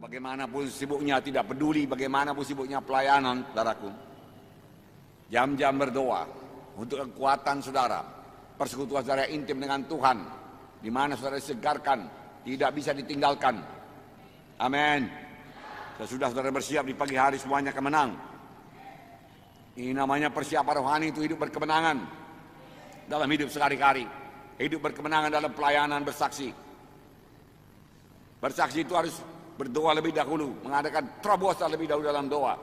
Bagaimanapun sibuknya, tidak peduli bagaimanapun sibuknya pelayanan, saudaraku. Jam-jam berdoa untuk kekuatan saudara, persekutuan saudara intim dengan Tuhan, di mana saudara disegarkan, tidak bisa ditinggalkan. Amin. Sesudah saudara bersiap di pagi hari, semuanya akan menang. Ini namanya persiapan rohani, itu hidup berkemenangan dalam hidup sehari-hari, hidup berkemenangan dalam pelayanan bersaksi. Bersaksi itu harus berdoa lebih dahulu, mengadakan terobosan lebih dahulu dalam doa,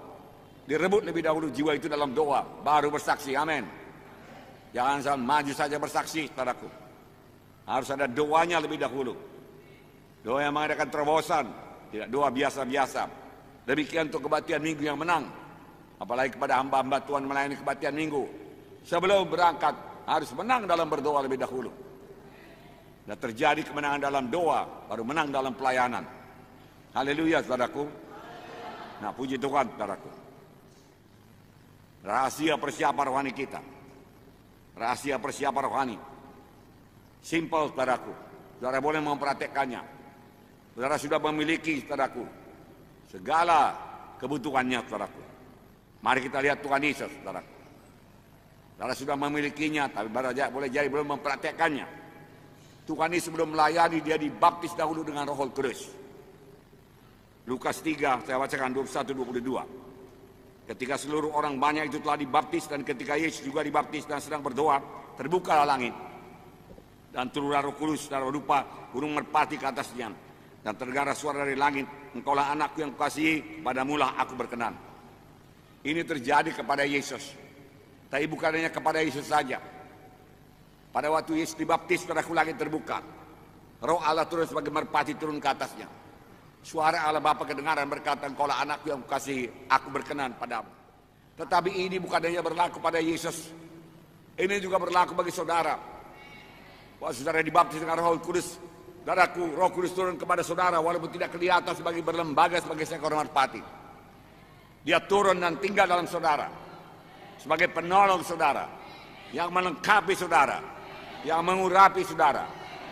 direbut lebih dahulu jiwa itu dalam doa, baru bersaksi. Amin. Jangan asal maju saja bersaksi, saudaraku. Harus ada doanya lebih dahulu. Doa yang mengadakan terobosan, tidak doa biasa-biasa. Demikian untuk kebaktian minggu yang menang. Apalagi kepada hamba-hamba Tuhan melayani kebaktian minggu. Sebelum berangkat harus menang dalam berdoa lebih dahulu. Dan terjadi kemenangan dalam doa, baru menang dalam pelayanan. Haleluya, saudaraku. Nah, puji Tuhan, saudaraku. Rahasia persiapan rohani kita. Rahasia persiapan rohani. Simple, saudaraku. Saudara boleh mempraktekkannya. Saudara sudah memiliki, saudaraku, segala kebutuhannya, saudaraku. Mari kita lihat Tuhan Yesus, saudaraku. Saudara sudah memilikinya, tapi boleh jadi belum mempraktekkannya. Tuhan Yesus belum melayani, dia dibaptis dahulu dengan Roh Kudus. Lukas 3, saya bacakan 21-22. Ketika seluruh orang banyak itu telah dibaptis, dan ketika Yesus juga dibaptis dan sedang berdoa, terbukalah langit. Dan turunlah Roh Kudus dalam rupa burung merpati ke atasnya. Dan terdengar suara dari langit, engkaulah anakku yang kukasihi, padamulah aku berkenan. Ini terjadi kepada Yesus. Tapi bukan hanya kepada Yesus saja. Pada waktu Yesus dibaptis, saudaraku, langit terbuka. Roh Allah turun sebagai merpati turun ke atasnya. Suara Allah Bapa kedengaran berkata, engkaulah anakku yang kukasihi, aku berkenan padamu. Tetapi ini bukan hanya berlaku pada Yesus. Ini juga berlaku bagi saudara. Waktu saudara dibaptis dengan Roh Kudus, saudaraku, Roh Kudus turun kepada saudara walaupun tidak kelihatan sebagai berlembaga sebagai seekor merpati. Dia turun dan tinggal dalam saudara sebagai penolong saudara, yang melengkapi saudara, yang mengurapi saudara,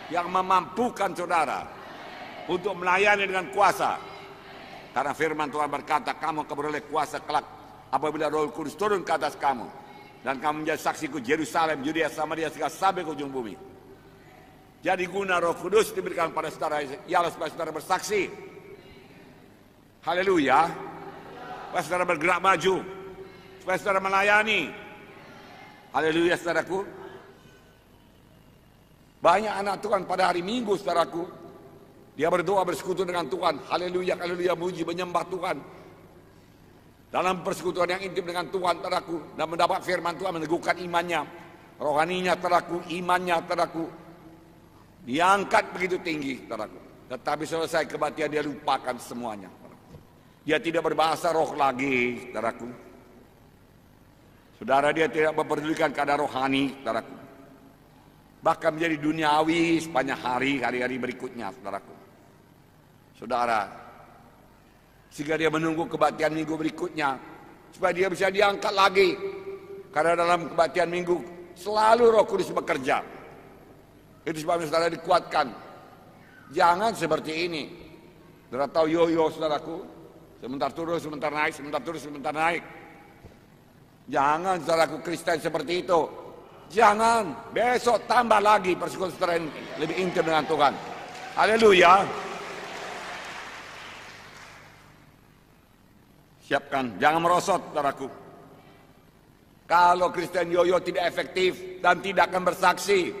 yang memampukan saudara untuk melayani dengan kuasa. Karena firman Tuhan berkata, kamu akan beroleh kuasa kelak apabila Roh Kudus turun ke atas kamu, dan kamu menjadi saksiku Yerusalem, Yudea, Samaria, sampai ke ujung bumi. Jadi guna Roh Kudus diberikan pada saudara ialah supaya saudara bersaksi. Haleluya. Supaya saudara bergerak maju, supaya saudara melayani. Haleluya, saudaraku. Banyak anak Tuhan pada hari Minggu, saudaraku, dia berdoa bersekutu dengan Tuhan. Haleluya, haleluya, muji, menyembah Tuhan. Dalam persekutuan yang intim dengan Tuhan, saudaraku, dan mendapat firman Tuhan, meneguhkan imannya, rohaninya, saudaraku, imannya, saudaraku, diangkat begitu tinggi, saudaraku. Tetapi selesai kebaktian dia lupakan semuanya. Dia tidak berbahasa roh lagi, saudaraku. Saudara, dia tidak memperdulikan keadaan rohani, saudaraku. Bahkan menjadi duniawi sepanjang hari-hari berikutnya, saudaraku. Saudara, sehingga dia menunggu kebaktian minggu berikutnya supaya dia bisa diangkat lagi. Karena dalam kebaktian minggu selalu Roh Kudus bekerja. Itu sebabnya saudara dikuatkan. Jangan seperti ini. Saudara tahu yo-yo, saudaraku, sebentar turun, sebentar naik, sebentar turun, sebentar naik. Jangan, saudaraku, Kristen seperti itu. Jangan. Besok tambah lagi persekutuan saudara lebih intim dengan Tuhan. Haleluya. Siapkan, jangan merosot, saudaraku. Kalau Kristen yoyo tidak efektif dan tidak akan bersaksi,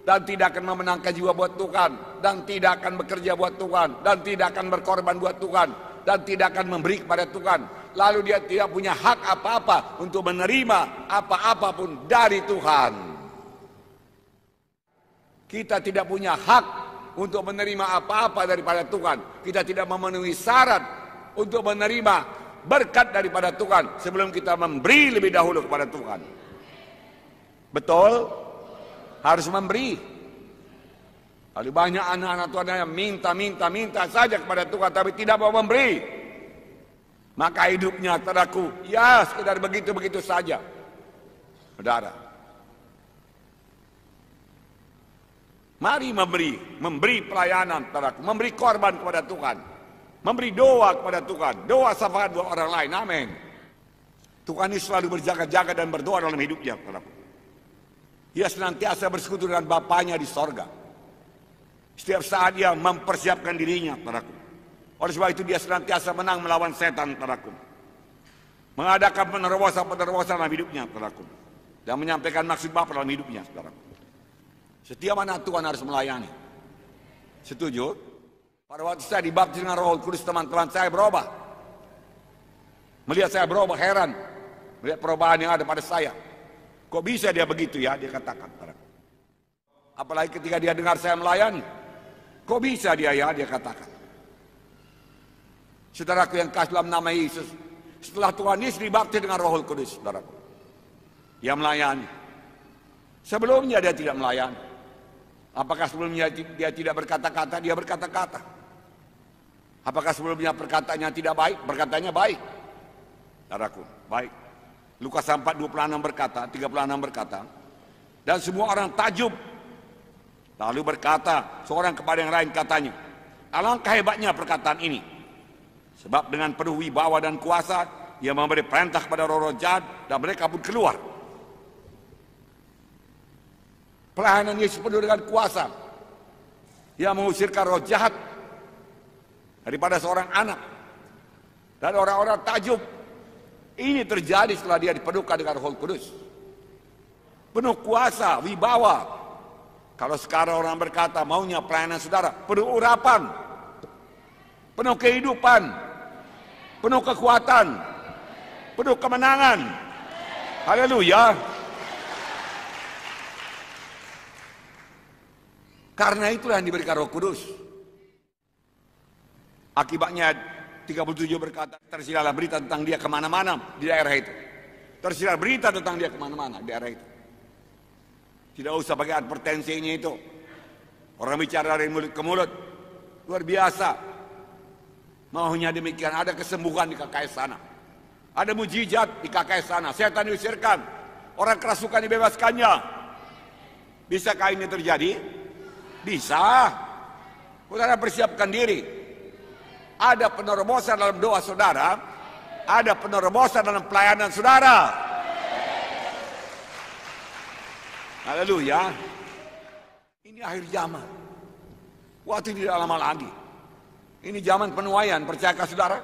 dan tidak akan memenangkan jiwa buat Tuhan, dan tidak akan bekerja buat Tuhan, dan tidak akan berkorban buat Tuhan, dan tidak akan memberi kepada Tuhan, lalu dia tidak punya hak apa-apa untuk menerima apa-apapun dari Tuhan. Kita tidak punya hak untuk menerima apa-apa daripada Tuhan. Kita tidak memenuhi syarat untuk menerima berkat daripada Tuhan sebelum kita memberi lebih dahulu kepada Tuhan. Betul? Harus memberi. Ada banyak anak-anak Tuhan yang minta saja kepada Tuhan tapi tidak mau memberi. Maka hidupnya, saudaraku, ya sekedar begitu-begitu saja. Saudara, mari memberi pelayanan, saudaraku, memberi korban kepada Tuhan. memberi doa kepada Tuhan, doa syafaat buat orang lain. Amin. Tuhan ini selalu berjaga-jaga dan berdoa dalam hidupnya. Dia senantiasa bersekutu dengan Bapanya di sorga. Setiap saat dia mempersiapkan dirinya, saudaraku. Oleh sebab itu dia senantiasa menang melawan setan, saudaraku. Mengadakan penerobosan-penerobosan dalam hidupnya, saudaraku. Dan menyampaikan maksud Bapa dalam hidupnya, saudaraku. Setiap mana Tuhan harus melayani. Setuju? Pada waktu saya dibaptis dengan Roh Kudus, teman-teman saya berubah. Melihat saya berubah, heran. Melihat perubahan yang ada pada saya. Kok bisa dia begitu ya? Dia katakan. Apalagi ketika dia dengar saya melayani. Kok bisa dia ya? Dia katakan. Saudaraku yang kasih dalam nama Yesus. Setelah Tuhan Yesus dibaptis dengan Roh Kudus, saudaraku. Dia melayani. Sebelumnya dia tidak melayani. Apakah sebelumnya dia tidak berkata-kata? Dia berkata-kata. Apakah sebelumnya perkataannya tidak baik? Perkataannya baik. Saudaraku, baik. Lukas 4:26 berkata, 36 berkata, dan semua orang takjub. Lalu berkata seorang kepada yang lain katanya, alangkah hebatnya perkataan ini. Sebab dengan penuh wibawa dan kuasa, ia memberi perintah kepada roh-roh jahat dan mereka pun keluar. Pelayanan Yesus penuh dengan kuasa. Ia mengusirkan roh jahat daripada seorang anak. Dan orang-orang takjub. Ini terjadi setelah dia dipenuhkan dengan Roh Kudus. Penuh kuasa, wibawa. Kalau sekarang orang berkata maunya pelayanan saudara, penuh urapan, penuh kehidupan, penuh kekuatan, penuh kemenangan. Haleluya. Karena itulah yang diberikan Roh Kudus. Akibatnya 37 berkata, tersiarlah berita tentang dia kemana-mana di daerah itu. Tersiar berita tentang dia kemana-mana di daerah itu. Tidak usah pakai advertensinya itu. Orang bicara dari mulut ke mulut. Luar biasa. Maunya demikian. Ada kesembuhan di KKS sana. Ada mujizat di KKS sana. Setan diusirkan. Orang kerasukan dibebaskannya. Bisakah ini terjadi? Bisa. Saudara persiapkan diri. Ada penerobosan dalam doa saudara. Ada penerobosan dalam pelayanan saudara. Haleluya. Ini akhir zaman. Waktu tidak lama lagi. Ini zaman penuaian. Percayakah saudara?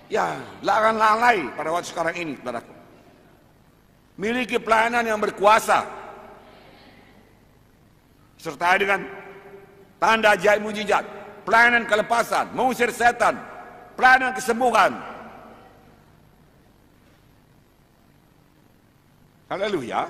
Ya, jangan lalai pada waktu sekarang ini, saudaraku. Miliki pelayanan yang berkuasa. Sertai dengan tanda ajaib mujizat. Pelayanan kelepasan, mengusir setan, pelayanan kesembuhan. Haleluya.